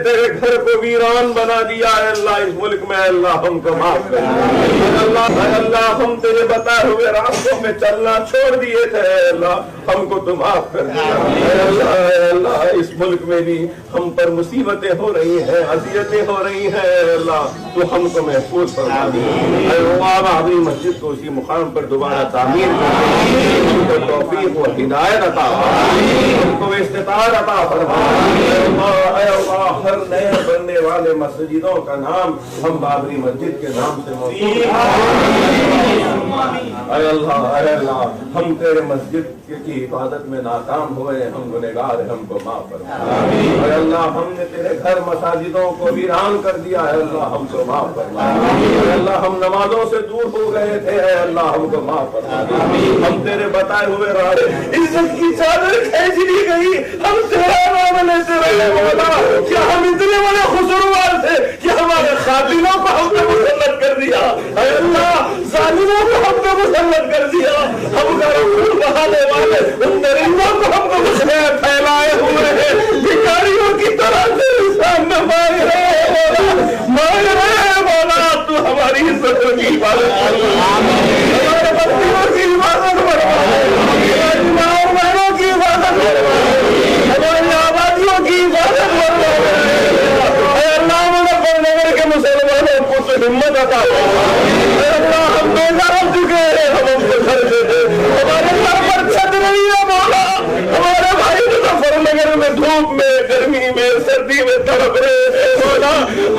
तेरे घर को वीरान बना दिया है अल्लाह इस मुल्क में, अल्लाह हमको माफ कर। अल्लाह हम तेरे बताए हुए रास्तों में चलना छोड़ दिए थे, अल्लाह हमको तो माफ कर दिया। अल्लाह इस मुल्क में भी हम पर मुसीबतें हो रही हैं, अज़ियतें हो रही हैं, अल्लाह तो हमको महफूज फरमा दे। अपनी मस्जिद को उसी मुकाम पर दोबारा तामीर कर, तौफीक व हिदायत अता हमको इस्तिताअत अता फरमा। हर नए बनने वाले मस्जिदों का नाम हम बाबरी मस्जिद के नाम से मौसूल। अल्लाह हम तेरे मस्जिद की इबादत में नाकाम हुए, हम गुनहगार, हमको माफ फरमा। अल्लाह हमने तेरे घर मसाजिदों को वीरान कर दिया है, अल्लाह हमको माफ फरमा। अल्लाह हम नमाजों से दूर हो गए थे, अल्लाह हमको माफ फरमा। हम तेरे बताए हुए राहे इज्जत की चादर खींच ली गई, हम तेरा नाम लेते रहे मौला। क्या हम इतने बड़े खुसरूवार थे कि हमारे खातिनों को हमने मुसल्लत कर दिया, अल्लाह जालिमों को हमने मुसल्लत कर दिया, हम गरीबों बहाने वाले उन दरिंदों को हमको मुझे फैलाए हुए हैं, भिखारियों की तरह से सामने मांग रहे मौला। तू हमारी इज्जतों की हिफाजत फरमा, हमारे बच्चियों की हिफाजत फरमा, हमारी माँ और बहनों की हिफाजत फरमा, हमारी आबादियों की हिफाजत फरमा। अल्लाह मुजफ्फरनगर के मुसलमानों को तो हिम्मत अता फरमा। अल्लाह हम बेजार हो चुके हैं, हम हमको घर दे दे, हमारे सर पर छत नहीं है मौला। हमारे भाई मुजफ्फरनगर में धूप में, गर्मी में, सर्दी में तड़प रहे हैं मौला।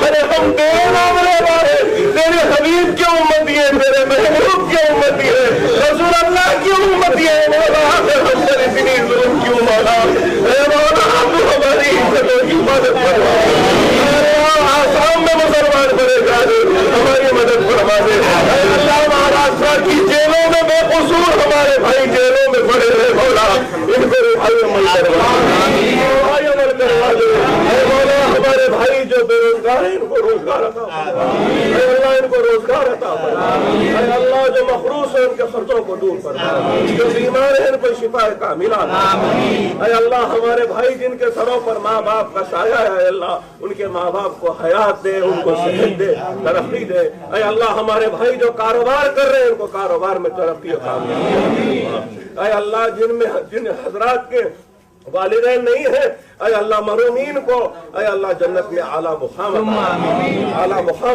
अरे हम तेरे नाम ले वाले, तेरे हबीब की उम्मती है, तेरे महबूब की उम्मती है, रसूल अल्लाह की उम्मती है मौला। हम पर इतनी जुल्म क्यों मौला? मौला तू हमारी इज्जतों की मदद फरमा। आसाम में मुसलमान परेशान, हमारी मदद फरमा दे। अल्लाह महाराष्ट्र की जेलों में बेकसूर हमारे भाई जेलों में पड़े रहे मौला, इनको रिहाई अमल करवा दे। मौला हमारे भाई जो बेरोजगार है इनको रोजगार अता फरमा, अल्लाह इनको रोजगार अता फरमा। अल्लाह जो मखरूस है उनके खर्चों को दूर फरमा, जो बीमार है इनको शिफा कामिला दे। अल्लाह हमारे भाई जिनके सरों पर माँ बाप का साया है, अल्लाह उनके माँ बाप को हयात दे, उनको सेहत दे, तरक्की दे। अल्लाह हमारे भाई जो कारोबार कर रहे हैं उनको कारोबार में तरक्की और कामयाबी। अल्लाह जिन हजरात के वालिदैन नहीं है, अय अल्लाह महरूमीन को अय अल्लाह जन्नत में आला मुकाम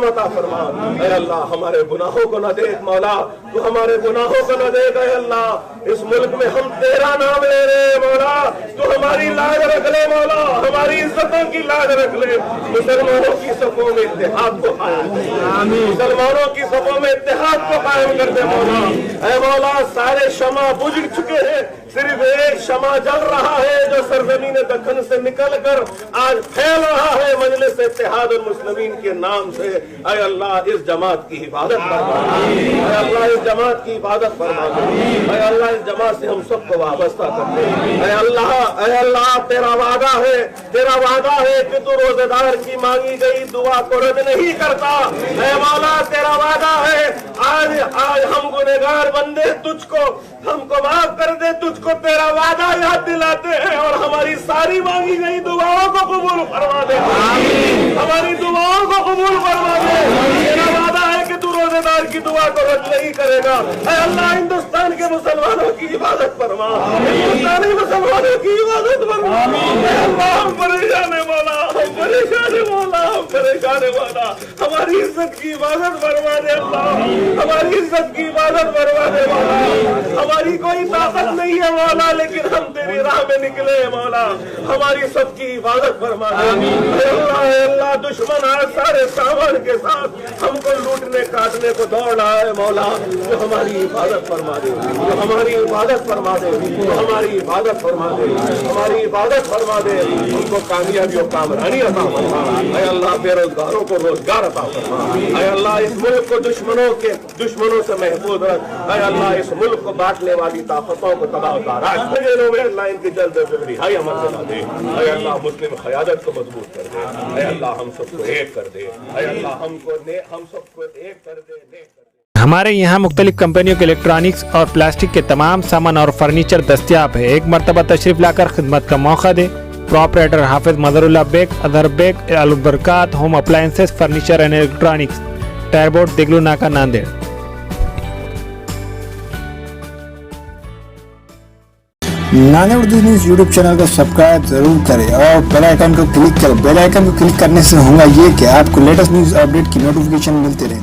अता फरमा। अय अल्लाह हमारे गुनाहों को न देख मौला, तू हमारे गुनाहों को न देख। अय अल्लाह इस मुल्क में हम तेरा नाम ले रहे मौला, तू हमारी लाज रख ले मौला, हमारी इज्जतों की लाज रख ले। मुसलमानों की सफों में इत्तेहाद को कायम कर, मुसलमानों की सफों में इत्तेहाद को कायम कर दे मौला। अय मौला सारे शमा बुझ चुके हैं, सिर्फ एक शमा जल रहा है जो सरजमीन दक्कन से निकल कर आज फैल रहा है मजलिस इत्तेहाद और मुस्लिमीन के नाम से। अय अल्लाह इस जमात की हिफाजत फरमा, अय अल्लाह इस जमात की हिफाजत फरमा, अय अल्लाह इस जमात से हम सबको वाबस्ता कर दे। अय अल्लाह तेरा वादा है कि तू रोजेदार की मांगी गई दुआ को रद्द नहीं करता। अय मौला तेरा वादा है, आज हम गुनहगार बंदे तुझको हमको माफ कर दे, तुझको तेरा वादा याद दिलाते हैं और हमारी सारी मांगी गई दुआओं को कबूल फरमा दे, हमारी दुआओं को कबूल फरमा दे। तेरा वादा है कि तू रोजेदार की दुआ को रद्द नहीं करेगा। ऐ अल्लाह हिंदुस्तान के मुसलमानों की इबादत फरमा, हिंदुस्तानी मुसलमानों की इबादत फरमा। ऐ अल्लाह हम परेशान है मौला, हम परेशान है मौला, हम परेशान है मौला, हमारी इज्जत की इबादत फरमा दे अल्लाह, हमारी इज्जत की इबादत फरमा दे मौला। हमारी कोई ताकत नहीं है मौला, लेकिन हम तेरी राह में निकले हैं मौला, हमारी सबकी हिफाजत फरमा दे अल्लाह। दुश्मन आज सारे सामान के साथ हमको लूटने काटने को दौड़ रहा है मौला, तो हमारी हिफाजत फरमा दे, तो हमारी हिफाजत फरमा दे, तो हमारी हिफाजत फरमा दे, हमारी हिफाजत फरमा दे। हमको कामयाबी और कामरानी अता फरमा। ऐ अल्लाह बेरोजगारों को रोजगार अता फरमा। ऐ अल्लाह इस मुल्क को दुश्मनों से महफूज रख। ऐ अल्लाह इस मुल्क को बांटने वाली ताकतों को तबाह कर जेलों में अल्लाह इनकी जल्द रिहाई अमल दिला दे। ऐ अल्लाह मुस्लिम क़यादत को मजबूत कर दे। ऐ अल्लाह हम सबको एक कर दे। ऐ अल्लाह हम सबको एक कर दे। हमारे यहाँ मुख्तलिफ कंपनियों के इलेक्ट्रॉनिक्स और प्लास्टिक के तमाम सामान और फर्नीचर दस्तियाब है। एक मरतबा तशरीफ लाकर खिदमत का मौका दे। proprietor Hafiz Madarullah Beg, Adhar Beg, Al Barkat, Home Appliances, Furniture and Electronics, Tarbot, Deglu Naka, Nanded. Nanded Urdu news YouTube channel को सब्सक्राइब जरूर करें और बेल आइकन को क्लिक करें। बेल आइकन को क्लिक करने से होगा ये कि आपको लेटेस्ट न्यूज़ अपडेट की नोटिफिकेशन मिलती रहे।